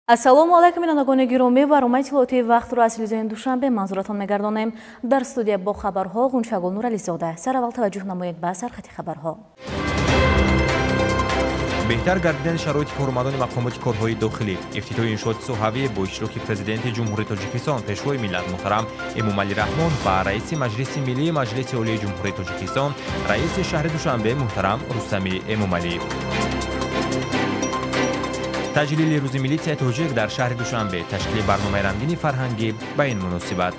ассалому алайкум бинандагони гиромӣ, барномаи иттилоотии вақтро аз телевизиони Душанбе манзуратон мегардонем. Дар студия бо хабарҳо Ғунчагул Нурализода. Сараввал таваҷҷӯҳ намоед ба сархати хабарҳо. беҳтар гардидани шароити кормандони мақомоти корҳои дохилӣ, ифтитоҳи иншооти соҳавӣ бо иштироки президенти ҷумҳурии Тоҷикистон пешвои миллат муҳтарам Эмомалӣ Раҳмон ва раиси маҷлиси миллии маҷлиси олии ҷумҳурии Тоҷикистон, раиси шаҳри Душанбе муҳтарам Рустами Эмомалӣ. таҷлили рӯзи милитсияи тоҷик дар шаҳри Душанбе, ташкили барномаи рангини фарҳангӣ ба ин муносибат.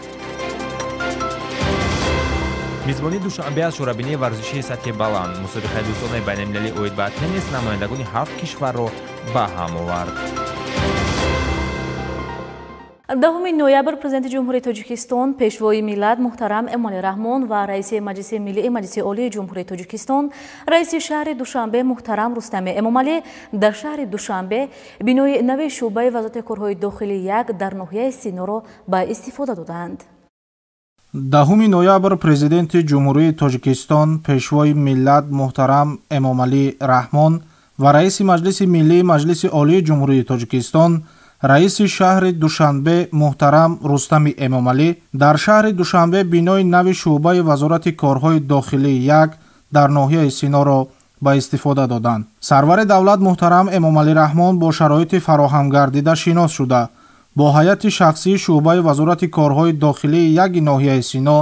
мизбони Душанбе аз шӯрабинии варзишии сатҳи баланд, мусобиқаи дӯстонаи байналмилалӣ оид ба теннис намояндагони 7 кишварро ба ҳам овард. 10 ноябр президенти ҷумҳурии Тоҷикистон, пешвои миллат муҳтарам Эмомалӣ Раҳмон ва раиси маҷлиси миллии маҷлиси олии ҷумҳурии Тоҷикистон, раиси шаҳри Душанбе муҳтарам Рустами Эмомалӣ дар шаҳри Душанбе бинои нави шӯъбаи вазорати корҳои дохилӣ 1 дар ноҳияи Синоро ба истифода доданд. 10 ноябр президенти ҷумҳурии Тоҷикистон, пешвои миллат муҳтарам Эмомалӣ Раҳмон ва раиси маҷлиси миллии маҷлиси олии ҷумҳурии Тоҷикистон, раиси шаҳри Душанбе муҳтарам Рустами Эмомалӣ дар шаҳри Душанбе бинои нави шӯъбаи вазорати корҳои дохилӣ 1 дар ноҳияи Синоро ба истифода доданд. сарвари давлат муҳтарам Эмомалӣ Раҳмон бо шароити фароҳамгардида шинос шуда, бо ҳайати шахсии шӯъбаи вазорати корҳои дохилии 1 ноҳияи Сино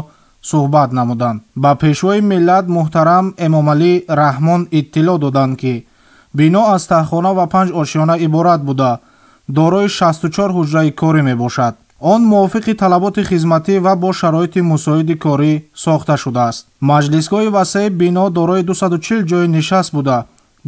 суҳбат намуданд. ба пешвои миллат муҳтарам Эмомалӣ Раҳмон иттилоъ доданд, ки бино аз таҳхона ва 5 ошёна иборат буда, дорои 64 ҳуҷраи корӣ мебошад. он мувофиқи талаботи хизматӣ ва бо шароити мусоиди корӣ сохта шудааст. маҷлисгоҳи васеъ бино дорои 240 ҷойи нишаст буда,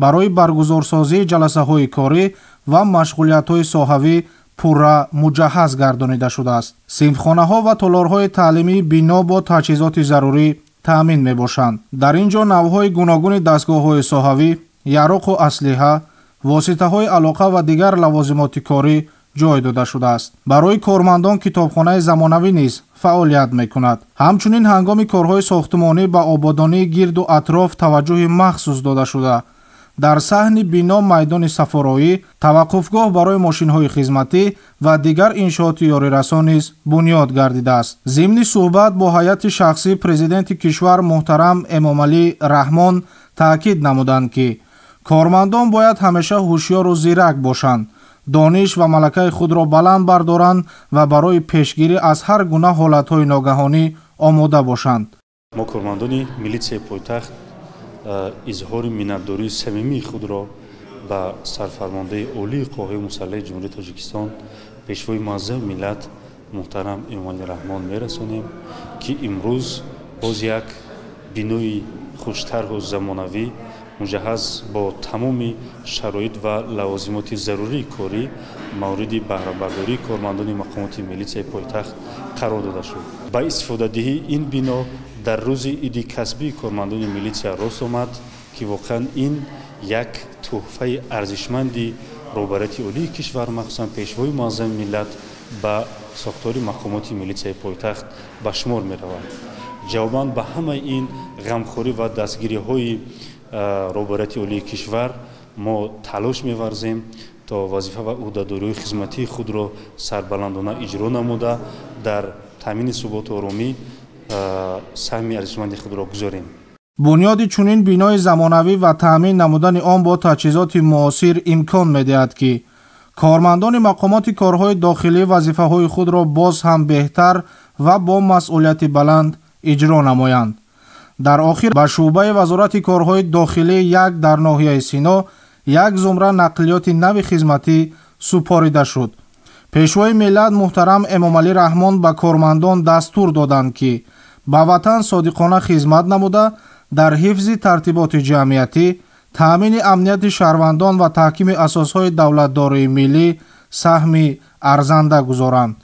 барои баргузорсозии ҷаласаҳои корӣ ва машғулиятҳои соҳавӣ пурра муҷаҳҳаз гардонида шудааст. синфхонаҳо ва толорҳои таълимии бино бо таҷҳизоти зарурӣ таъмин мебошанд. дар ин ҷо навъҳои гуногуни дастгоҳҳои соҳавӣ, яроқу аслиҳа, воситаҳои алоқа ва дигар лавозимоти корӣ ҷой дода шудааст. барои кормандон китобхонаи замонавӣ низ фаъолият мекунад. ҳамчунин ҳангоми корҳои сохтмонӣ ба ободонии гирду атроф таваҷҷӯҳи махсус дода шуда, дар саҳни бино майдони сафороӣ, таваққуфгоҳ барои мошинҳои хизматӣ ва дигар иншооти ёрирасон низ бунёд гардидааст. зимни суҳбат бо ҳайати шахсии президенти кишвар муҳтарам Эмомалӣ Раҳмон таъкид намуданд, ки кормандон бояд ҳамеша ҳушёру зирак бошанд, дониш ва малакаи худро баланд бардоранд ва барои пешгирӣ аз ҳар гуна ҳолатҳои ногаҳонӣ омода бошанд. мо кормандони милитсияи пойтахт изҳори миннатдории самимии худро ба сарфармондаи олии қувваҳои мусаллаҳи ҷумҳурии Тоҷикистон, пешвои муаззами миллат муҳтарам Эмомалӣ Раҳмон мерасонем, ки имрӯз боз як бинои хуштару замонавӣ муҷаҳҳаз бо тамоми шароит ва лавозимоти зарурии корӣ мавриди баҳрабардории кормандони мақомоти милитсияи пойтахт қарор дода шуд. ба истифодадиҳии ин бино дар рӯзи иди касбии кормандони милитсия рост омад, ки воқеан ин як тӯҳфаи арзишманди роҳбарияти олии кишвар, махсусан пешвои муаззами миллат ба сохтори мақомоти милитсияи пойтахт ба шумор меравад. ҷавобан ба ҳамаи ин ғамхорӣ ва дастгириҳои роҳбарияти олии кишвар мо талош меварзем, то вазифа ва ӯҳдадориҳои хизматии худро сарбаландона иҷро намуда, дар таъмини суботу оромӣ саҳми арзишманди худро гузорем. бунёди чунин бинои замонавӣ ва таъмин намудани он бо таҷҳизоти муосир имкон медиҳад, ки кормандони мақомоти корҳои дохилӣ вазифаҳои худро боз ҳам беҳтар ва бо масъулияти баланд иҷро намоянд. дар охир ба шӯъбаи вазорати корҳои дохилӣ 1 дар ноҳияи Сино як зумра нақлиёти нави хизматӣ супорида шуд. пешвои миллат муҳтарам Эмомалӣ Раҳмон ба кормандон дастур доданд, ки ба ватан содиқона хизмат намуда, дар ҳифзи тартиботи ҷамъиятӣ, таъмини амнияти шаҳрвандон ва таҳкими асосҳои давлатдории миллӣ саҳми арзанда гузоранд.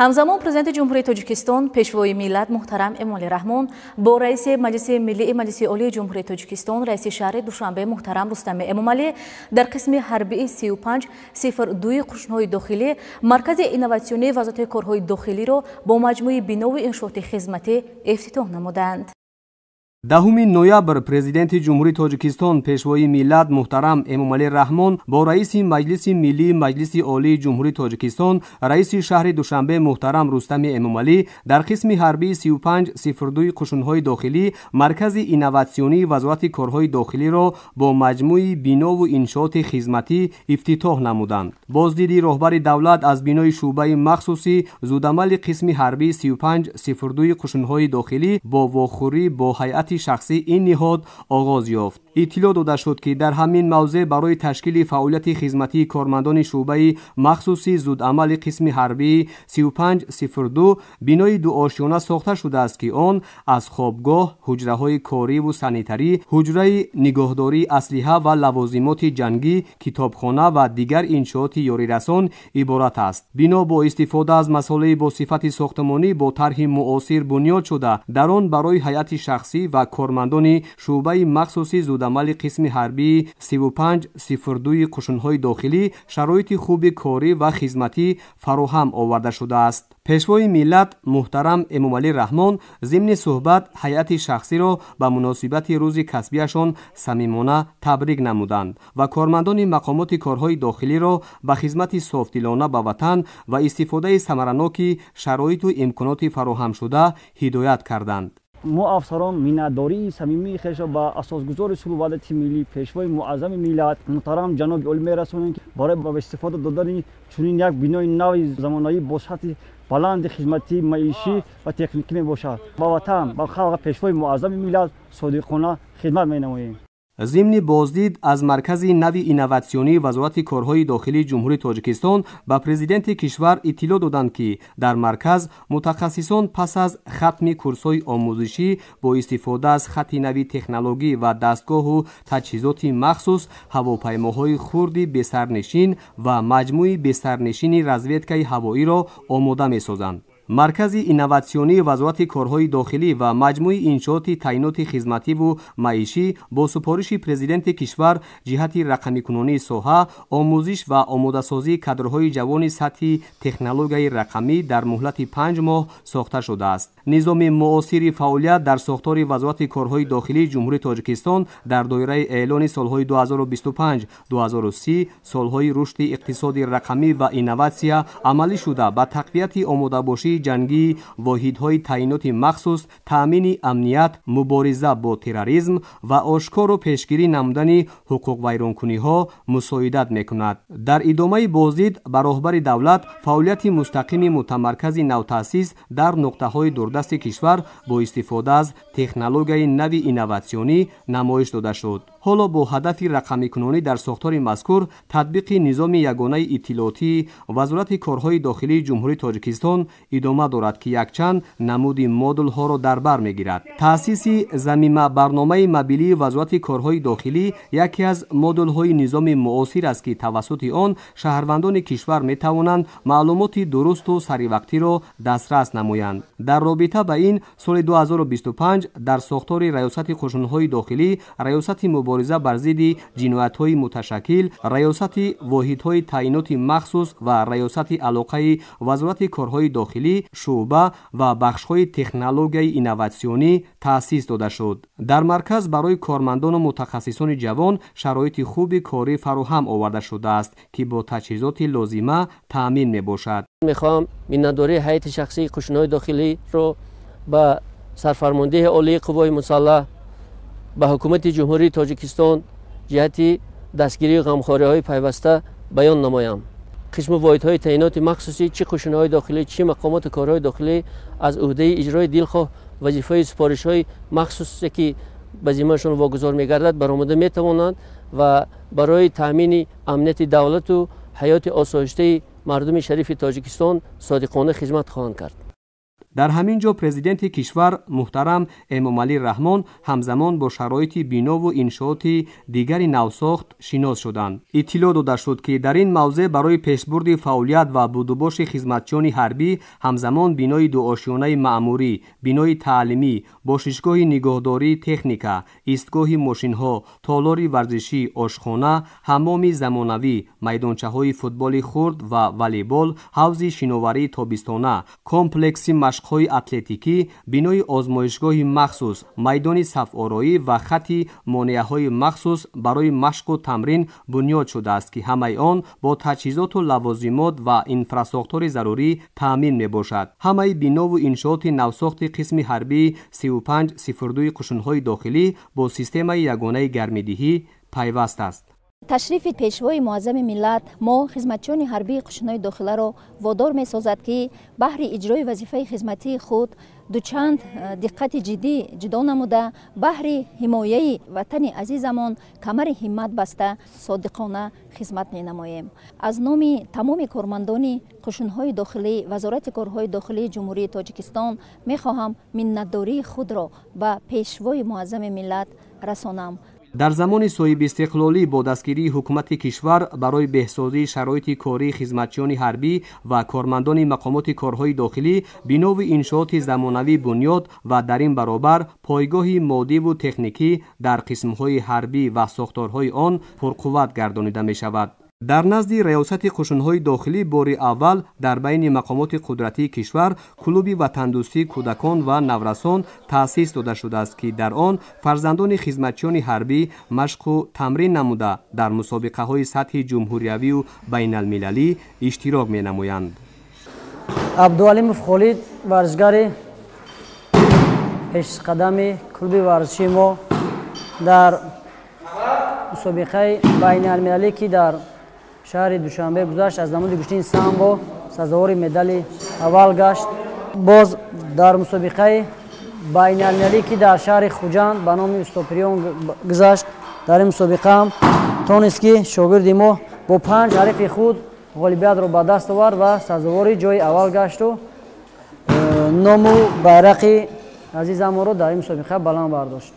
ҳамзамон президенти ҷумҳурии Тоҷикистон, пешвои миллат муҳтарам Эмомалӣ Раҳмон бо раиси маҷлиси миллии маҷлиси олии ҷумҳурии Тоҷикистон, раиси шаҳри Душанбе муҳтарам Рустами Эмомалӣ дар қисми ҳарбии 3502 қӯшнҳои дохилӣ маркази инноватсионии вазорати корҳои дохилиро бо маҷмӯи бинови иншооти хизматӣ ифтитоҳ намуданд. 10 ноябр президенти ҷумҳурии тоҷикистон пешвои миллат муҳтарам Эмомалӣ Раҳмон бо раиси Маҷлиси Миллии Маҷлиси Олии ҷумҳурии тоҷикистон, раиси шаҳри Душанбе муҳтарам Рустами Эмомалӣ дар қисми ҳарбии 3502 қушунҳои дохилӣ маркази инноватсионии Вазорати корҳои дохилиро бо маҷмӯи бинову иншооти хизматӣ ифтитоҳ намуданд. Боздиди роҳбари давлат аз бинои шуъбаи махсуси зудамали қисми ҳарбии 3502 қушунҳои дохилӣ бо вохӯрӣ бо ҳайати шахсӣ ин ниҳод оғоз ёфт. иттилоъ дода шуд ки дар ҳамин мавзеъ барои ташкили фаъолияти хизматии кормандони шуъбаи махсуси зудамали қисми ҳарбии 3502 бинои дуошёна сохта шудааст ки он аз хобгоҳ, ҳуҷраҳои кориву санитарӣ, ҳуҷраи нигоҳдории аслиҳа ва лавозимоти ҷангӣ, китобхона ва дигар иншооти ёрирасон иборат аст. Бино бо истифода аз масолаи бо сифати сохтмонӣ бо тарҳи муосир бунёд шуда, дар он барои ҳайати шахсӣ ва кормандони шуъбаи махсуси зудамали қисми ҳарбии 3502 қушунҳои дохилӣ шароити хуби корӣ ва хизматӣ фароҳам оварда шудааст. пешвои миллат муҳтарам Эмомалӣ Раҳмон зимни суҳбат ҳайати шахсиро ба муносибати рӯзи касбиашон самимона табрик намуданд ва кормандони мақомоти корҳои дохилиро ба хизмати софдилона ба ватан ва истифодаи самараноки шароиту имконоти фароҳамшуда ҳидоят карданд. мо афсарон миннатдории самимии хешро ба асосгузори сулҳу ваҳдати миллӣ пешвои муаззами миллат муҳтарам ҷаноби олӣ мерасонем ки барои ба истифода додани чунин як бинои нави замонавӣ бо сатҳи баланди хизматӣ маишӣ ва техникӣ мебошад. ба ватан ба халқ пешвои муаззами миллат содиқона хидмат менамоем. зимни боздид аз маркази нави инноватсионии Вазорати корҳои дохилии ҷумҳурии тоҷикистон ба президенти кишвар иттилоъ доданд ки дар марказ мутахассисон пас аз хатми курсҳои омӯзишӣ бо истифода аз хати нави технологӣ ва дастгоҳу таҷҳизоти махсус ҳавопаймоҳои хурди бесарнишин ва маҷмӯи бесарнишини разведкаи ҳавоиро омода месозанд. маркази инноватсионии Вазорати корҳои дохилӣ ва маҷмӯи иншооти таъиноти хизмативу маишӣ бо супориши президенти кишвар ҷиҳати рақамикунонии соҳа, омӯзиш ва омодасозии кадрҳои ҷавони сатҳи технологияи рақамӣ дар муҳлати 5 моҳ сохта шудааст. низоми муосири фаъолият дар сохтори Вазорати корҳои дохилии ҷумҳурии тоҷикистон дар доираи эълони солҳои 2025-2030 солҳои рушди иқтисоди рақамӣ ва инноватсия амалӣ шуда ба тақвияти омодабошии ҷангии воҳидҳои таъиноти махсус, таъмини амният, мубориза бо терроризм ва ошкору пешгирӣ намудани ҳуқуқвайронкуниҳо мусоидат мекунад. дар идомаи боздид ба роҳбари давлат фаъолияти мустақими мутамаркази навтаъсис дар нуқтаҳои дурдасти кишвар бо истифода аз технологияи нави инноватсионӣ намоиш дода шуд. ҳоло бо ҳадафи рақамикунонӣ дар сохтори мазкур татбиқи низоми ягонаи иттилоотии Вазорати корҳои дохилии ҷумҳурии тоҷикистон идома дорад ки якчанд намуди модулҳоро дар бар мегирад. таъсиси замима барномаи мобилии Вазорати корҳои дохилӣ яке аз модулҳои низоми муосир аст ки тавассути он шаҳрвандони кишвар метавонанд маълумоти дурусту саривақтиро дастрас намоянд. дар робита ба ин соли 2025 дар сохтори раёсати қушунҳои дохилӣ, раёсати мубориза бар зидди ҷиноятҳои муташаккил, раёсати воҳидҳои таъиноти махсус ва раёсати алоқаи Вазорати корҳои дохилӣ, шуъба ва бахшҳои технологияи инноватсионӣ таъсис дода шуд. дар марказ барои кормандону мутахассисони ҷавон шароити хуби корӣ фароҳам оварда шудааст ки бо таҷҳизоти лозима таъмин мебошад. мехоҳам миннатдории ҳайати шахсии қушунҳои дохилиро ба сарфармондии олии қувваи мусаллаҳ, ба ҳукумати ҷумҳурии тоҷикистон ҷиҳати дастгирии ғамхориҳои пайваста баён намоям. қисму воҳидҳои таъиноти махсусӣ чӣ қушунҳои дохилӣ, чӣ мақомоти корҳои дохилӣ аз ӯҳдаи иҷрои дилхоҳ вазифаи супоришҳои махсусе ки ба зиммаашон вогузор мегардад баромада метавонанд ва барои таъмини амнияти давлату ҳаёти осоиштаи мардуми шарифи тоҷикистон содиқона хизмат хоҳанд кард. дар ҳамин ҷо президенти кишвар муҳтарам Эмомалӣ Раҳмон ҳамзамон бо шароити бинову иншооти дигари навсохт шинос шуданд. иттилоъ дода шуд ки дар ин мавзеъ барои пешбурди фаъолият ва будубоши хизматчиёни ҳарбӣ ҳамзамон бинои дуошёнаи маъмурӣ, бинои таълимӣ, бошишгоҳи нигоҳдории техника, истгоҳи мошинҳо, толори варзишӣ, ошхона, ҳаммоми замонавӣ, майдончаҳои футболи хурд ва волейбол, ҳавзи шиноварии тобистона, комплекси машқ машқҳои атлетикӣ, бинои озмоишгоҳи махсус, майдони сафъороӣ ва хати монеаҳои махсус барои машқу тамрин бунёд шудааст ки ҳамаи он бо таҷҳизоту лавозимот ва инфраструктураи зарурӣ таъмин мебошад. ҳамаи бинову иншооти навсохти қисми ҳарбии 3502 қушунҳои дохилӣ бо системаи ягонаи гармидиҳӣ пайваст аст. ташрифи пешвои муаззами миллат мо хизматчиёни ҳарбии қушунҳои дохиларо водор месозад ки баҳри иҷрои вазифаи хизматии худ дучанд диққати ҷиддӣ ҷудо намуда баҳри ҳимояи ватани азизамон камари ҳиммат баста содиқона хизмат менамоем. аз номи тамоми кормандони қушунҳои дохилӣ вазорати корҳои дохилии ҷумҳурии тоҷикистон мехоҳам миннатдории худро ба пешвои муаззами миллат расонам. дар замони соҳибистиқлолӣ бо дастгирии ҳукумати кишвар барои беҳсозии шароити кории хизматчиёни ҳарбӣ ва кормандони мақомоти корҳои дохилӣ бинови иншооти замонавӣ бунёд ва дар ин баробар пойгоҳи моддиву техникӣ дар қисмҳои ҳарбӣ ва сохторҳои он пурқувват гардонида мешавад. дар назди раёсати қушунҳои дохилӣ бори аввал дар байни мақомоти қудратии кишвар клуби ватандӯстии кӯдакон ва наврасон таъсис дода шудааст ки дар он фарзандони хизматчиёни ҳарбӣ машқу тамрин намуда дар мусобиқаҳои сатҳи ҷумҳуриявию байналмилалӣ иштирок менамоянд. абдуалимов холид варзишгари пешқадами клуби варзиши мо дар мусобиқаи байналмилалӣ ки дар шаҳри душанбе гузашт аз намуди куштини самбо сазовори медали аввал гашт. боз дар мусобиқаи байналмилалӣ ки дар шаҳри хуҷанд ба номи устопириён гузашт дар ин мусобиқа ҳам тонист ки шогирди мо бо 5 ҳарифи худ ғолибиятро ба даст овард ва сазовори ҷои аввал гашту ному байрақи азизамонро дар ин мусобиқа баланд бардошт.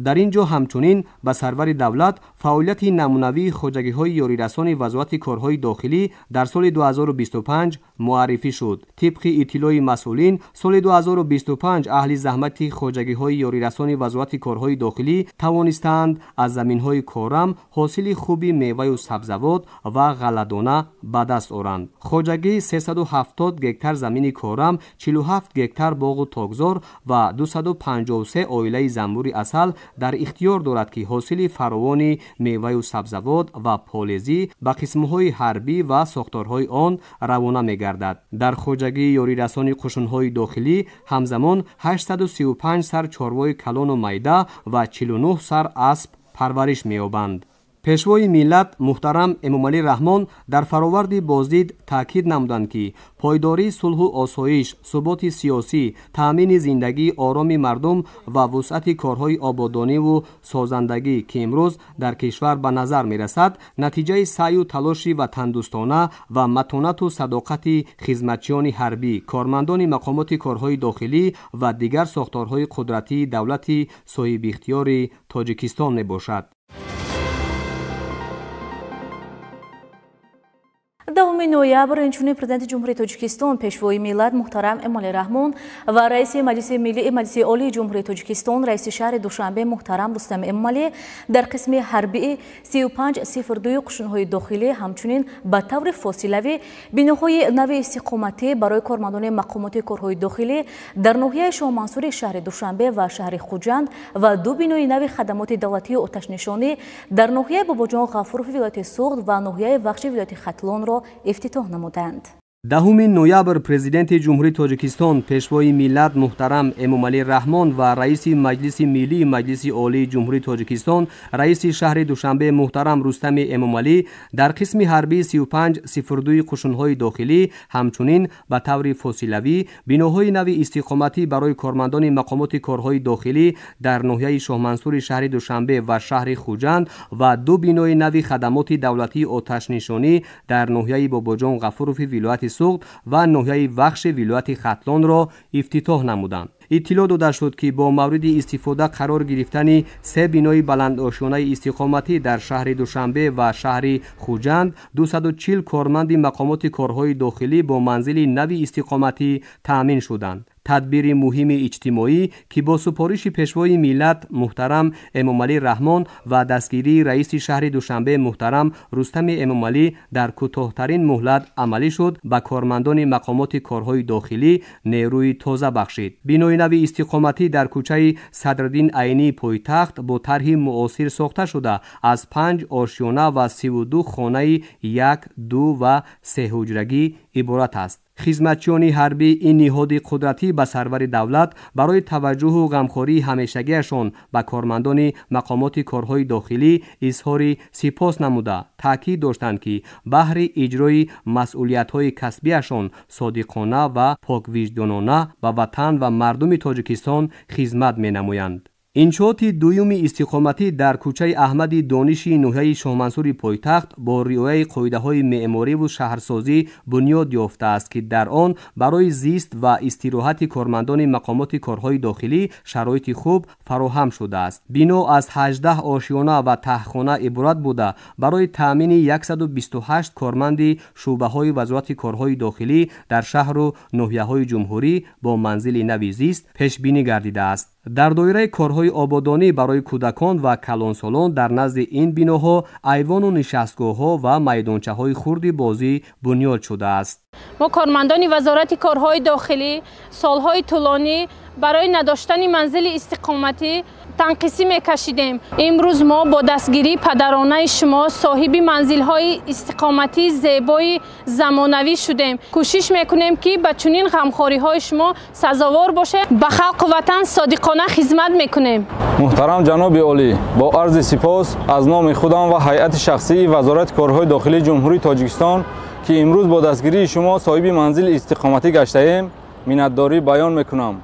дар ин ҷо ҳамчунин ба сарвари давлат фаъолияти намунавии хоҷагиҳои ёрирасони вазорати корҳои дохилӣ дар соли 2025 муаррифӣ шуд. тибқи иттилои масъулин соли 2025 аҳли заҳмати хоҷагиҳои ёрирасони вазорати корҳои дохилӣ тавонистанд аз заминҳои корам ҳосили хуби меваю сабзавот ва ғалладона ба даст оранд. хоҷагии 370 гектар замини корам, 47 гектар боғу тогзор ва 253 оилаи занбури асал дар ихтиёр дорад ки ҳосили фаровони меваю сабзавот ва полезӣ ба қисмҳои ҳарбӣ ва сохторҳои он равона мегардад. дар хоҷагии ёрирасони қушунҳои дохилӣ ҳамзамон 835 сар чорвои калону майда ва 49 сар асп парвариш меёбанд. пешвои миллат муҳтарам эмомалӣ раҳмон дар фароварди боздид таъкид намуданд ки пойдории сулҳу осоиш, суботи сиёсӣ, таъмини зиндагии ороми мардум ва вусъати корҳои ободониву созандагӣ ки имрӯз дар кишвар ба назар мерасад, натиҷаи саъю талоши ватандӯстона ва матонату садоқати хизматчиёни ҳарбӣ, кормандони мақомоти корҳои дохилӣ ва дигар сохторҳои қудратии давлати соҳибихтиёри Тоҷикистон мебошад. 10 ноябр инчунин президенти ҷумҳурии Тоҷикистон пешвои миллат муҳтарам Эмомалӣ Раҳмон ва раиси маҷлиси миллии маҷлиси олии ҷумҳурии Тоҷикистон раиси шаҳри Душанбе муҳтарам Рустами Эмомалӣ дар қисми ҳарбии 3502 қушунҳои дохилӣ ҳамчунин ба таври фосилавӣ биноҳои нави истиқоматӣ барои кормандони мақомоти корҳои дохилӣ дар ноҳияи Шоҳмансури шаҳри Душанбе ва шаҳри Хуҷанд ва 2 бинои нави хадамоти давлатии оташнишонӣ дар ноҳияи Бобоҷон Ғафурови вилояти Суғд ва ноҳияи Вахши вилояти Хатлонро افتتاح نمودند. 10 ноябр президенти ҷумҳурии Тоҷикистон пешвои миллат муҳтарам Эмомалӣ Раҳмон ва раиси маҷлиси миллии маҷлиси олии ҷумҳурии Тоҷикистон раиси шаҳри Душанбе муҳтарам Рустами Эмомалӣ дар қисми ҳарбии 3502 қушунҳои дохилӣ ҳамчунин ба таври фосилавӣ биноҳои нави истиқоматӣ барои кормандони мақомоти корҳои дохилӣ дар ноҳияи Шоҳмансури шаҳри Душанбе ва шаҳри Хуҷанд ва 2 бинои нави хадамоти давлатии оташнишонӣ дар ноҳияи Бобоҷон Ғафурови вилояти Суғд ва ноҳияи Вахши вилояти Хатлонро ифтитоҳ намуданд. اطلاع داده شد که با مورد استفاده قرار گرفتن 3 بینای بلندآشیانه استقامتی در شهر دوشنبه و شهر خوجند 240 کارمند مقامات کارهای داخلی با منزل نوی استقامتی تأمین شدند. تدبیر مهم اجتماعی که با سپارش پیشوای ملت محترم امامعلی رحمان و دستگیری رئیس شهر دوشنبه محترم رستم امامعلی در کوتاه‌ترین مهلت عملی شد، به کارمندان مقامات کارهای داخلی نیروی تازه بخشید. بینای نوی استقامتی در کوچه صدرالدین عینی پایتخت با طرح معاصر ساخته شده از 5 آشیانه و 32 خانه 1، 2 و 3 حجرگی عبارت است. خدمتچیان حربی این نهاد قدرتی به سرور دولت برای توجه و غمخواری همیشگیشان به کارمندان مقامات کارهای داخلی اظهار سپاس نموده تاکید داشتند که بهر اجرای مسئولیت‌های کسبیشان صادقانه و پاکوجدانانه به وطن و مردم تاجیکستان خدمت می‌نمایند. انشاءات دوم استقامتی در کوچه احمد دانش ناحیه شاه منصور پایتخت با رعایت قاعده‌های معماری و شهرسازی بنیاد یافته است که در آن برای زیست و استراحت کارمندان مقامات کارهای داخلی شرایط خوب فراهم شده است. بنا از 18 آشیانه و تهخانه عبارت بوده برای تامین 128 کارمند شعبه‌های وزارت کارهای داخلی در شهر و ناحیه‌های جمهوری با منزل نوی زیست پیش بینی گردیده است. در دایره کارهای آبادانی برای کودکان و کلانسالان در نزد این بیناها ایوان و نشستگاه‌ها و میدانچه‌های خرد بازی بنیاد شده است. ما کارمندان وزارت کارهای داخلی سالهای طولانی برای نداشتن منزل استقامتی تنقیسی میکشیدیم. امروز ما با دستگیری پدرانه شما صاحب منزل‌های استقامتی زیبای زمانوی شدیم. کوشش میکنیم که به چنین غمخوری‌های شما سزاوار باشه. به خلق و وطن صادقانه خدمت میکنیم. محترم جناب عالی، با عرض سپاس از نام خودم و هیئت شخصی وزارت کارهای داخلی جمهوری تاجیکستان که امروز با دستگیری شما صاحب منزل استقامتی گشته ایم منتداری بیان میکنم.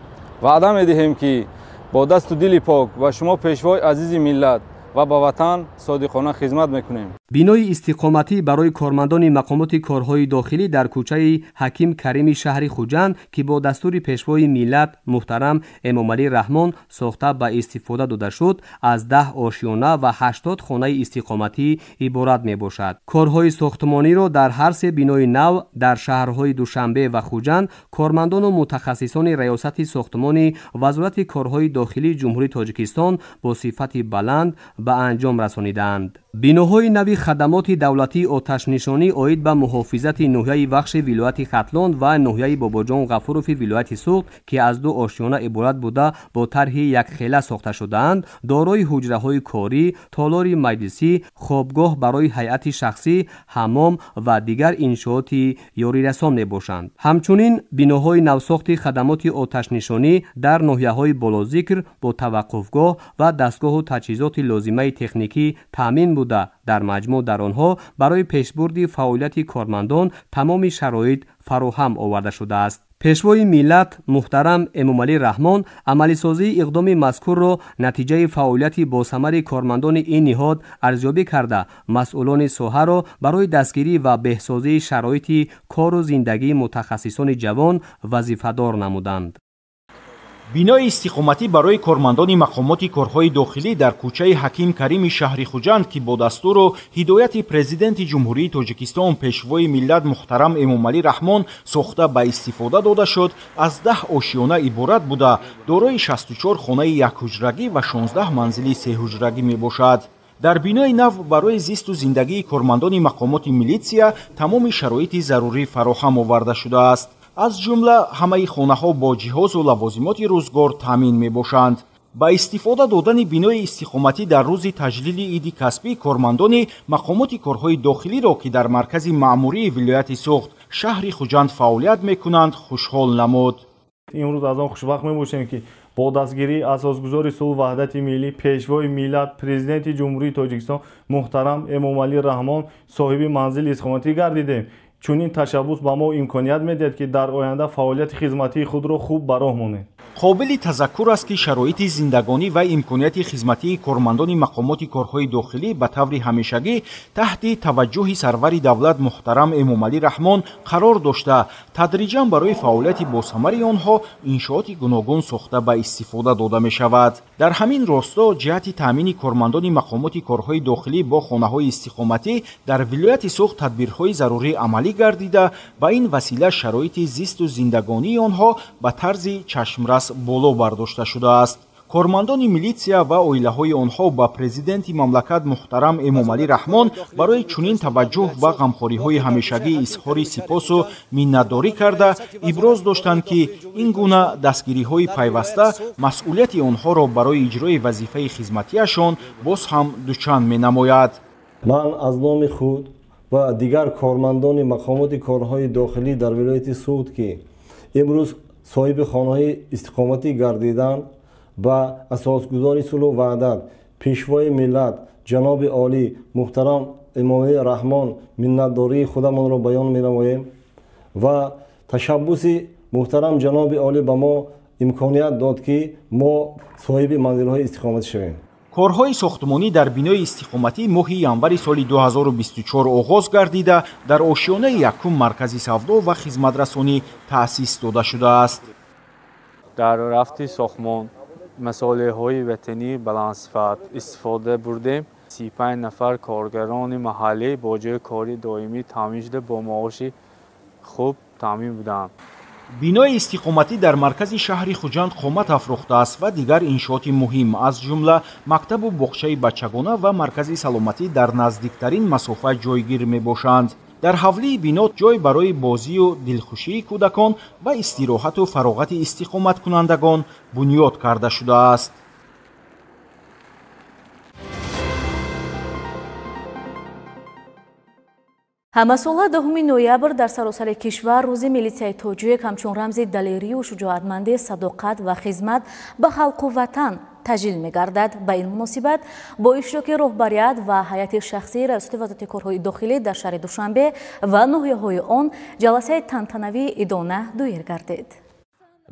وعده میدهیم که با دست و دل پاک و شما پیشوای عزیز ملت و با وطن صادقانه خدمت میکنیم. بینای استقامتی برای کارمندان مقامات کارهای داخلی در کوچه حکیم کریم شهر خوجند که با دستور پیشوای ملت محترم امامعلی رحمان ساخته به استفاده داده شد از 10 آشیانه و 80 خانه استقامتی عبارت می باشد. کارهای ساختمانی را در هر سه بینای نو در شهرهای دوشنبه و خوجند کارمندان و متخصصان ریاست ساختمان وزارت کارهای داخلی جمهوری تاجیکستان با صفت بلند به انجام رسانیدند. بیناهای نوی خدمات دولتی آتش نشانی عاید به محافظت ناحیه بخش ولایت ختلان و ناحیه باباجان غفوروف ولایت سوخت که از 2 آشیانه عبارت بوده با طرح یک خیله ساخته شده‌اند، دارای حجره‌های کاری، تالار مجلسی، خوابگاه برای هیئت شخصی، حمام و دیگر انشاءات یاری رسان میباشند. همچنین بیناهای نوساخت خدمات آتش نشانی در ناحیه‌های بالاذکر با توقفگاه و دستگاه و تجهیزات لازمه تکنیکی تامین بوده. در مجموع در آنها برای پیشبرد فعالیت کارمندان تمام شرایط فراهم آورده شده است. پیشوای ملت محترم امامعلی رحمان عملی سازی اقدام مذکور را نتیجه فعالیت با ثمر کارمندان این نهاد ارزیابی کرده مسئولان ساحه را برای دستگیری و بهسازی شرایط کار و زندگی متخصصان جوان وظیفه‌دار نمودند. بینای استقامتی برای کارمندان مقامات کارهای داخلی در کوچه حکیم کریم شهر خوجند که با دستور و هدایت پرزیدنت جمهوری تاجیکستان پیشوای ملت محترم امامعلی رحمان ساخته به استفاده داده شد از 10 آشیانه عبارت بوده دارای 64 خانه 1 حجرگی و 16 منزل 3 حجرگی می باشد. در بینای نو برای زیست و زندگی کارمندان مقامات میلیسیا تمام شرایط ضروری فراهم آورده شده است. از جمله همه خانه‌ها با جهاز و لوازمات روزگار تامین میباشند. با استفاده دادن بینای استقامتی در روز تجلیل عید کسبی کارمندان مقامات کارهای داخلی را که در مرکز مأموری ولایت سوخت شهر خوجند فعالیت میکنند خوشحال نمود. امروز از آن خوشبخت میباشیم که با دستگیری اساسگزار صلح وحدت ملی پیشوای ملت پرزیدنت جمهوری تاجیکستان محترم امامعلی رحمان صاحب منزل استقامتی گردیدیم. چون این تشبوس به ما امکانیت میدهد که در آینده فعالیت خدمتی خود را خوب به راه مانیم. қобили тазаккур аст ки шароити зиндагонӣ ва имконияти хизматии кормандони мақомоти корҳои дохилӣ ба таври ҳамешагӣ таҳти таваҷҷӯҳи сарвари давлат муҳтарам Эмомалӣ Раҳмон қарор дошта, тадриҷан барои фаъолияти босамари онҳо иншооти гуногун сохта ба истифода дода мешавад. дар ҳамин росто ҷиҳати таъмини кормандони мақомоти корҳои дохилӣ бо хонаҳои истиқоматӣ дар вилояти Суғд тадбирҳои зарурӣ амалӣ гардида, ба ин васила шароити зисту зиндагонии онҳо ба тарзи чашмрас боло бардошта шудааст. кормандони милитсия ва оилаҳои онҳо ба президенти мамлакат муҳтарам Эмомалӣ Раҳмон барои чунин таваҷҷӯҳ ва ғамхориҳои ҳамешагӣ изҳори сипосу миннатдорӣ карда, иброз доштанд ки ин гуна дастгириҳои пайваста масъулияти онҳоро барои иҷрои вазифаи хизматиашон боз ҳам дучанд менамояд. ман аз номи худ ва дигар кормандони мақомоти корҳои дохилӣ дар вилояти Суғд ки имрӯз соҳиби хонаҳои истиқоматӣ гардиданд, ба асосгузори сулҳу ваҳдат пешвои миллат ҷаноби олӣ муҳтарам Эмомалӣ Раҳмон миннатдории худамонро баён менамоем ва ташаббуси муҳтарам ҷаноби олӣ ба мо имконият дод ки мо соҳиби манзилҳои истиқоматӣ шавем. корҳои сохтмонӣ дар бинои истиқоматӣ моҳи январи соли 2024 оғоз гардида, дар ошиёнаи якум маркази савдо ва хизматрасонӣ таъсис дода шудааст. дар рафти сохтмон масъулияҳои ватанӣ баландсифат истифода бурдем. 35 нафар коргарони маҳаллӣ бо ҷои кори доимӣ таъмин шуда бо маоши хуб таъмин буданд. бинои истиқоматӣ дар маркази шаҳри Хуҷанд қомат афрохтааст ва дигар иншооти муҳим аз ҷумла мактабу боғчаи бачагона ва маркази саломатӣ дар наздиктарин масофа ҷойгир мебошанд. дар ҳавлии бино ҷой барои бозию дилхушии кӯдакон ва истироҳату фароғати истиқоматкунандагон бунёд карда шудааст. ҳамасола 10 ноябр дар саросари кишвар рӯзи милитсияи тоҷик ҳамчун рамзи далерию шуҷоатмандӣ, садоқат ва хизмат ба халқу ватан таҷлил мегардад. ба ин муносибат бо иштироки роҳбарият ва ҳайати шахсии раёсати вазорати корҳои дохилӣ дар шаҳри Душанбе ва ноҳияҳои он ҷаласаи тантанавии идона доир гардид.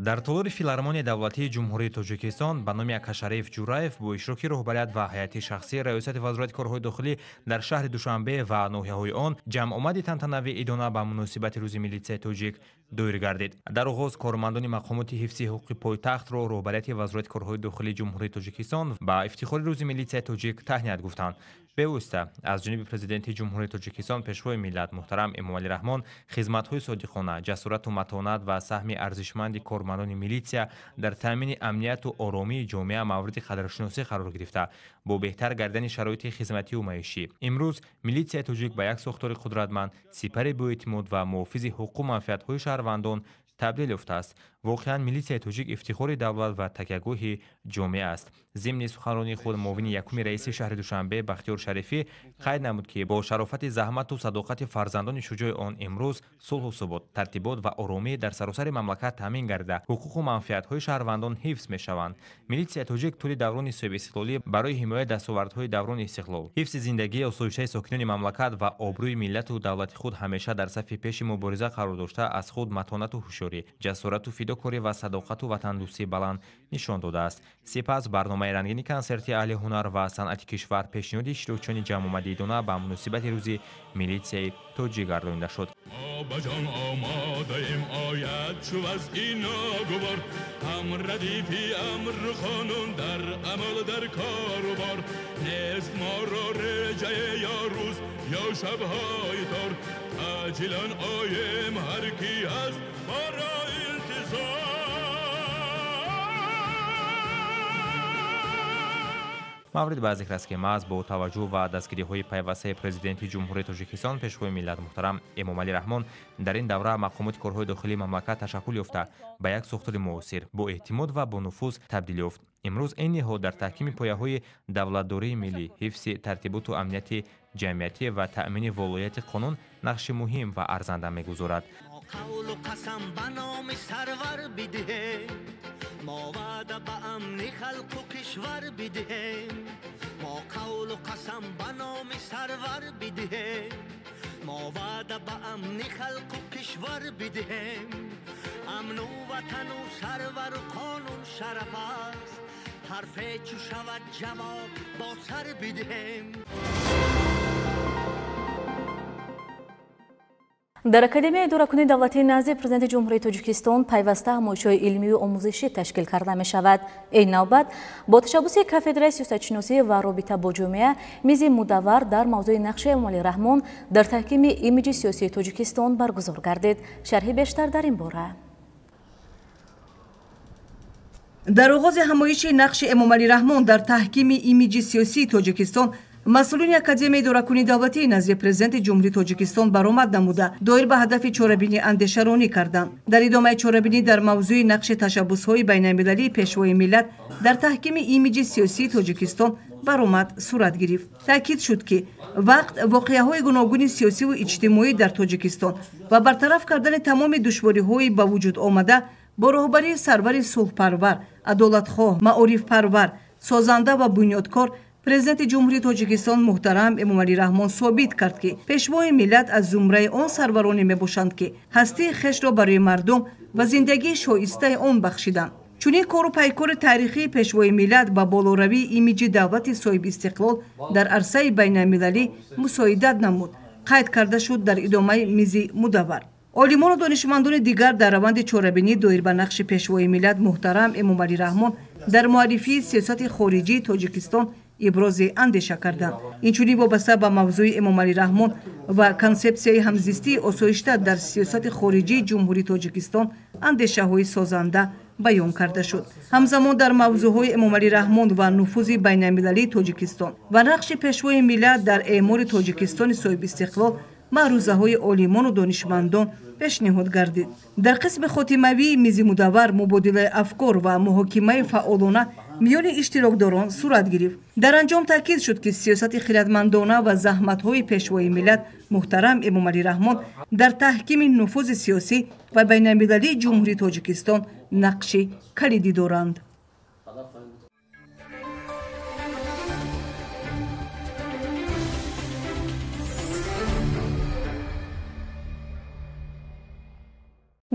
дар толори филармонияи давлатии ҷумҳурии Тоҷикистон ба номи Акашариф Ҷураев бо иштироки роҳбарият ва ҳайати шахсии раёсати вазорати корҳои дохилӣ дар шаҳри Душанбе ва ноҳияҳои он ҷамъомади тантанавии идона ба муносибати рӯзи милитсияи тоҷик доир гардид. дар оғоз кормандони мақомоти ҳифзи ҳуқуқи пойтахтро роҳбарияти вазорати корҳои дохилии ҷумҳурии Тоҷикистон ба ифтихори рӯзи милитсияи тоҷик таҳният гуфтанд. бевосита аз ҷониби президенти ҷумҳурии Тоҷикистон пешвои миллат муҳтарам Эмомалӣ Раҳмон хизматҳои содиқона, ҷасорату матонат ва саҳми арзишманди кормандони милитсия дар таъмини амнияту оромии ҷомеа мавриди қадршиносӣ қарор гирифта, бо беҳтар гардидани шароити хизматию маишӣ. имрӯз милитсияи тоҷик ба як сохтори қудратманд, сипари боэътимод ва муҳофизи ҳуқуқу манфиатҳои шаҳрвандон табдил ёфтааст. воқеан милитсияи тоҷик ифтихори давлат ва такягоҳи ҷомеа аст. зимни суханронии худ муовини якуми раиси шаҳри Душанбе Бахтиёр Шарифӣ қайд намуд ки бо шарофати заҳмату садоқати фарзандони шуҷои он имрӯз сулҳу субот, тартибот ва оромӣ дар саросари мамлакат таъмин гарда, ҳуқуқу манфиатҳои шаҳрвандон ҳифз мешаванд. милитсияи тоҷик тӯли даврони соҳибистиқлолӣ барои ҳимояи дастовардҳои даврони истиқлол, ҳифзи зиндагии осоиштаи сокинони мамлакат ва обрӯи миллату давлати худ ҳамеша дар сафи пеши мубориза қарор дошта, аз худ матонату ҳушёрӣ, ҷасорату фидокорӣ ва садоқату ватандӯстии баланд нишон додааст. сипас барномаи рангини консерти аҳли ҳунар ва санъати кишвар пешниҳоди иштирокчиёни ҷамъомади идона ба муносибати рӯзи милитсияи тоҷик гардонида шуд. маврид ба зикр аст ки маҳз бо таваҷҷӯҳ ва дастгириҳои пайвастаи президенти ҷумҳурии Тоҷикистон пешвои миллат муҳтарам Эмомалӣ Раҳмон дар ин давра мақомоти корҳои дохилии мамлакат ташаккул ёфта ба як сохтори муосир, бо эътимод ва бо нуфуз табдил ёфт. имрӯз ин ниҳод дар таҳкими пояҳои давлатдории миллӣ, ҳифзи тартиботу амнияти ҷамъиятӣ ва таъмини волояти қонун нақши муҳим ва арзанда мегузорад. قول و قسم به نام سرور بدهیم ما وعده به امن خلق و کشور بدهیم ما قول و قسم به نام سرور بدهیم ما وعده به امن خلق و کشور بدهیم امن و وطن و سرور و قانون شرف است حرف چو شود جواب با سر بدهم. дар академияи идоракунии давлатии назди президенти ҷумҳурии тоҷикистон пайваста ҳамоишҳои илмию омӯзишӣ ташкил карда мешавад. ин навбат бо ташаббуси кафедраи сиёсатшиносӣ ва робита бо ҷомеа мизи мудаввар дар мавзӯи нақши Эмомалӣ Раҳмон дар таҳкими имиҷи сиёсии Тоҷикистон баргузор гардид. шарҳи бештар дар ин бора. дар оғози ҳамоиши нақши Эмомалӣ Раҳмон дар таҳкими имиҷи сиёсии Тоҷикистон масъулини академияи идоракунии давлатии назди президенти ҷумҳурии Тоҷикистон баромад намуда доир ба ҳадафи чорабинӣ андешаронӣ карданд. дар идомаи чорабинӣ дар мавзӯи нақши ташаббусҳои байналмилалии пешвои миллат дар таҳкими имиҷи сиёсии Тоҷикистон баромад сурат гирифт. таъкид шуд ки вақт воқеаҳои гуногуни сиёсиву иҷтимоӣ дар Тоҷикистон ва бартараф кардани тамоми душвориҳои ба вуҷуд омада бо роҳбарии сарвари сулҳпарвар, адолатхоҳ, маорифпарвар, созанда ва бунёдкор президенти ҷумҳурии Тоҷикистон муҳтарам Эмомалӣ Раҳмон собит кард ки пешвои миллат аз зумраи он сарвароне мебошанд ки ҳастии хешро барои мардум ва зиндагии шоистаи он бахшиданд. чунин кору пайкори таърихии пешвои миллат ба болоравии имиҷи давлати соҳиби истиқлол дар арсаи байналмилалӣ мусоидат намуд, қайд карда шуд дар идомаи мизи мудаввар. олимону донишмандони дигар дар раванди чорабинӣ доир ба нақши пешвои миллат муҳтарам Эмомалӣ Раҳмон дар муаррифии сиёсати хориҷии Тоҷикистон ибрози андеша карданд. инчунин вобаста ба мавзӯи Эмомалӣ Раҳмон ва консепсияи ҳамзистии осоишта дар сиёсати хориҷии ҷумҳурии Тоҷикистон андешаҳои созанда баён карда шуд. ҳамзамон дар мавзӯъҳои Эмомалӣ Раҳмон ва нуфузи байналмилалии Тоҷикистон ва нақши пешвои миллат дар эъмори Тоҷикистони соҳибистиқлол маърузаҳои олимону донишмандон пешниҳод гардид. дар қисми хотимавии мизи мудаввар мубодилаи афкор ва муҳокимаи фаъолона миёни иштирокдорон сурат гирифт. дар анҷом таъкид шуд ки сиёсати хиратмандона ва заҳматҳои пешвои миллат муҳтарам Эмомалӣ Раҳмон дар таҳкими нуфузи сиёсӣ ва байналмилалии ҷумҳурии Тоҷикистон нақши калидӣ доранд.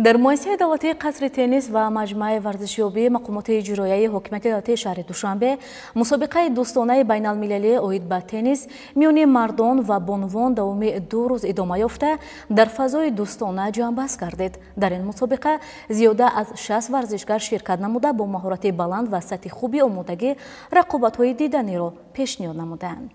дар муассисаи давлатии қасри теннис ва маҷмӯаи варзишёбии мақомоти иҷроияи ҳокимияти давлатии шаҳри Душанбе мусобиқаи дӯстонаи байналмилалии оид ба теннис миёни мардон ва бонувон давоми 2 рӯз идома ёфта дар фазои дӯстона ҷамъбаст гардид. дар ин мусобиқа зиёда аз 60 варзишгар ширкат намуда бо маҳорати баланд ва сатҳи хуби омодагӣ рақобатҳои диданиро пешниҳод намуданд.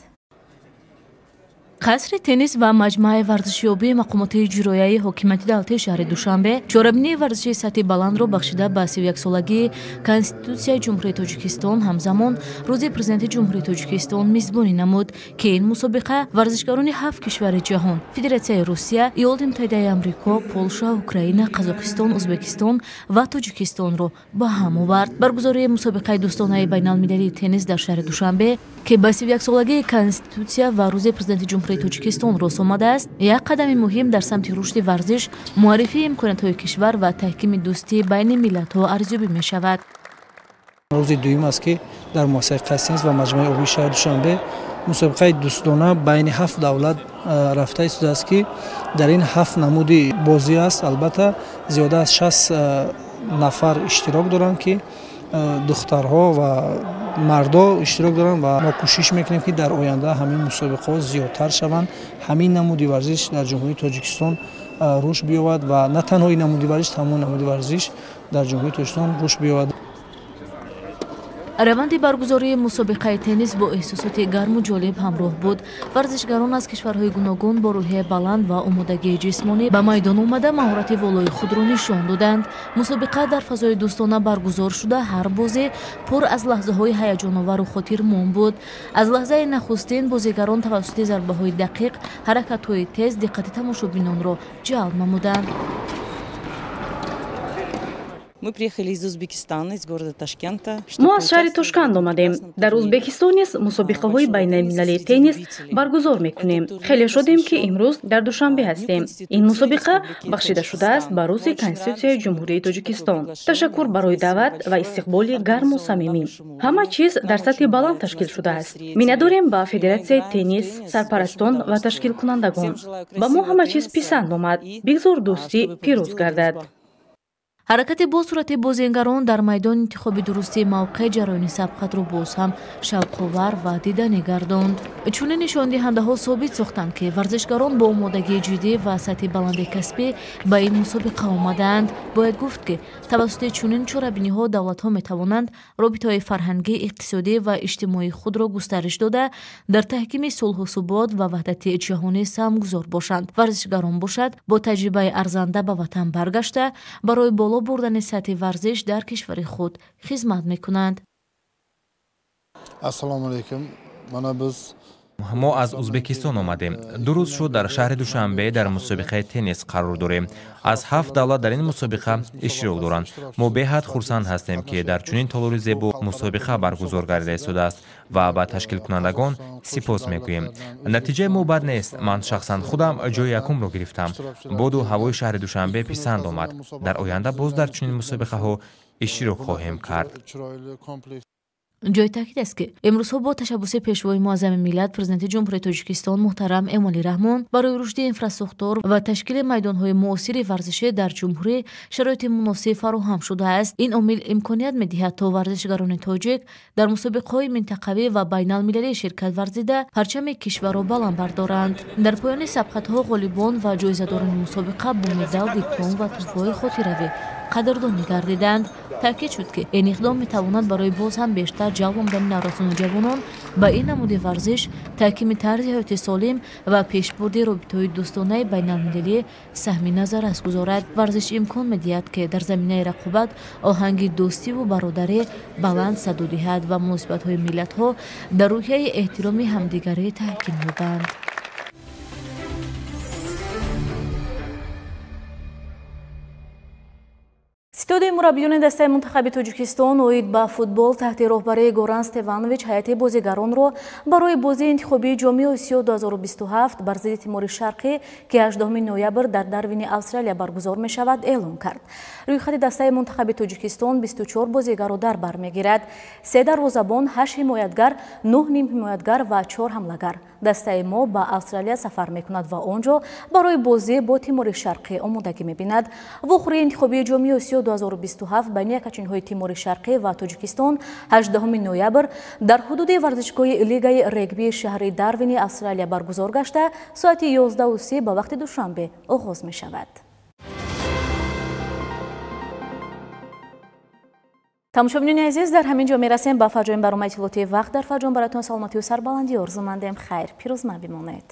қасри теннис ва маҷмӯаи варзишёбии мақомоти иҷроияи ҳокимияти давлатии шаҳри Душанбе чорабинии варзиши сатҳи баландро бахшида ба 31-солагии Конститутсияи Ҷумҳурии Тоҷикистон ҳамзамон рӯзи президенти Ҷумҳурии Тоҷикистон мизбонӣ намуд ки ин мусобиқа варзишгарони 7 кишвари ҷаҳон Федератсияи Русия, Иёлоти Муттаҳидаи Амрико, Полша, Украина, Қазоқистон, Ӯзбекистон ва Тоҷикистонро ба ҳам овард. баргузории мусобиқаи дӯстонаи байналмилалии теннис дар шаҳри Душанбе ки ба 31-солагии Конститутсия ва рӯзи президенти Ҷумҳурии Тоҷикистон рос омадааст, як қадами муҳим дар самти рушди варзиш, муаррифии имкониятҳои кишвар ва таҳкими дӯстии байни миллатҳо арзёбӣ мешавад. рӯзи дуюм аст ки дар муассисаи қасри теннис ва маҷмӯаи обии шаҳри Душанбе мусобиқаи дӯстона байни 7 давлат рафта истодааст ки дар ин 7 намуди бозӣ аст. албатта зиёда аз 60 нафар иштирок доранд ки духтарҳо ва мардо иштирок доранд ва мо кӯшиш мекунем ки дар оянда ҳамин мусобиқаҳо зиёдтар шаванд, ҳамин намуди варзиш дар ҷумҳурии Тоҷикистон рушд биёбад ва на танҳо ин намуди варзиш, тамоми намуди варзиш дар ҷумҳурии Тоҷикистон рушд биёбад. раванди баргузории мусобиқаи теннис бо эҳсосоти гарму ҷолиб ҳамроҳ буд. варзишгарон аз кишварҳои гуногун бо рӯҳияи баланд ва омодагии ҷисмонӣ ба майдон омада маҳорати волои худро нишон доданд. мусобиқа дар фазои дӯстона баргузор шуда ҳар бозӣ пур аз лаҳзаҳои ҳаяҷоновару хотирмон буд. аз лаҳзаи нахустин бозигарон тавассути зарбаҳои дақиқ, ҳаракатҳои тез диққати тамошобинонро ҷалб намуданд. Мы приехали из Узбекистана, из города Ташкента. мо аз шаҳри Тошканд омадем. дар Узбекистон низ мусобиқаҳои байналмилалии теннис баргузор мекунем. хеле шодем ки имрӯз дар Душанбе ҳастем. ин мусобиқа бахшида шудааст ба рӯзи Конститутсияи Ҷумҳурии Тоҷикистон. ташаккур барои даъват ва истиқболи гарму самимӣ. ҳама чиз дар сатҳи баланд ташкил шудааст. миннатдорем ба Федератсияи теннис, сарпарастон ва ташкилкунандагон. ба мо ҳама чиз писанд омад. бигзор дӯстӣ пирӯз гардад. ҳаракати бо сурати бозингарон дар майдон интихоби дурусти мавқеъ ҷараёни сабқатро боз ҳам шавқовар ва диданӣ гардонд. Чунин нишондиҳандаҳо собит сохтанд, ки варзишгарон бо омодагии ҷиддӣ ва сатҳи баланди касбӣ ба ин мусобиқа омадаанд. Бояд гуфт, ки тавассути чунин чорабиниҳо давлатҳо метавонанд робитаҳои фарҳангӣ, иқтисодӣ ва иҷтимоии худро густариш дода, дар таҳкими сулҳу субот ва ваҳдати ҷаҳонӣ саҳмгузор бошанд. Варзишгарон бошад, бо таҷрибаи арзанда ба ватан баргашта, барои боло бурдани сатҳи варзиш дар кишвари худ хизмат мекунанд. Ассалому алайкум. Мана биз мо аз ӯзбекистон омадем. 2 рӯз шуд дар шаҳри Душанбе дар мусобиқаи теннис қарор дорем. Аз 7 давлат дар ин мусобиқа иштирок доранд. Мо беҳад хурсанд ҳастем, ки дар чунин толори зебо мусобиқа баргузор гардида истодааст ва ба ташкилкунандагон сипос мегӯем. Натиҷаи мо бад нест. Ман шахсан худам ҷои якумро гирифтам. боду ҳавои шаҳри Душанбе писанд омад. Дар оянда боз дар чунин мусобиқаҳо иштирок хоҳем кард. ҷои таъкид аст, ки имрӯзҳо бо ташаббуси пешвои муаззами миллат президенти ҷумҳурии Тоҷикистон муҳтарам Эмомалӣ Раҳмон барои рушди инфраструктур ва ташкили майдонҳои муосири варзишӣ дар ҷумҳурӣ шароити муносиб фароҳам шудааст. Ин омил имконият медиҳад, то варзишгарони тоҷик дар мусобиқаҳои минтақавӣ ва байналмилалӣ ширкат варзида парчами кишварро баланд бардоранд. Дар поёни сабқатҳо ғолибон ва ҷоизадорони мусобиқа бо медал, диплом ва тӯҳфаҳои хотиравӣ қадрдонӣ гардиданд. таъкид шуд, ки ин иқдом метавонад барои боз ҳам бештар ҷалб омадани наврасону ҷавонон ба ин намуди варзиш, таҳкими тарзи ҳаёти солим ва пешбурди робитаҳои дӯстонаи байналмилалӣ саҳми назаррас гузорад. Варзиш имкон медиҳад, ки дар заминаи рақобат оҳанги дӯстиву бародарӣ баланд саду диҳад ва муносибатҳои миллатҳо дар рӯҳияи эҳтироми ҳамдигарӣ таҳким ёбанд. Ситодаи мураббиёни дастаи мунтахаби Тоҷикистон оид ба футбол таҳти роҳбарии Горан Стефанович ҳайати бозигаронро барои бозии интихобии ҷомии Осиё 2027 бар зидди Тимори Шарқӣ, ки 18 ноябр дар Дарвини Австралия баргузор мешавад, эълон кард. Рӯйхати дастаи мунтахаби Тоҷикистон 24 бозигаро дар бар мегирад: 3 дарвозабон, 8 ҳимоятгар, 9 нимҳимоятгар ва 4 ҳамлагар. Дастаи мо ба Австралия сафар мекунад ва он ҷо барои бозӣ бо Тимори Шарқӣ омодагӣ мебинад. Вохӯрии интихобии ҷомии Осиё 2027 байни якачинҳои Тимори Шарқӣ ва Тоҷикистон 18 ноябр дар ҳудуди варзишгоҳи лигаи регбии шаҳри Дарвини Австралия баргузор гашта, соати 11:30 ба вақти Душанбе оғоз мешавад. тамошобинони азиз, дар ҳамин ҷо мерасем ба фаҷои барномаи иттилоотии вақт. дар фаҷон баратон саломатию сарбаландӣ орзу мандем. хайр, пирӯз ман бимонед.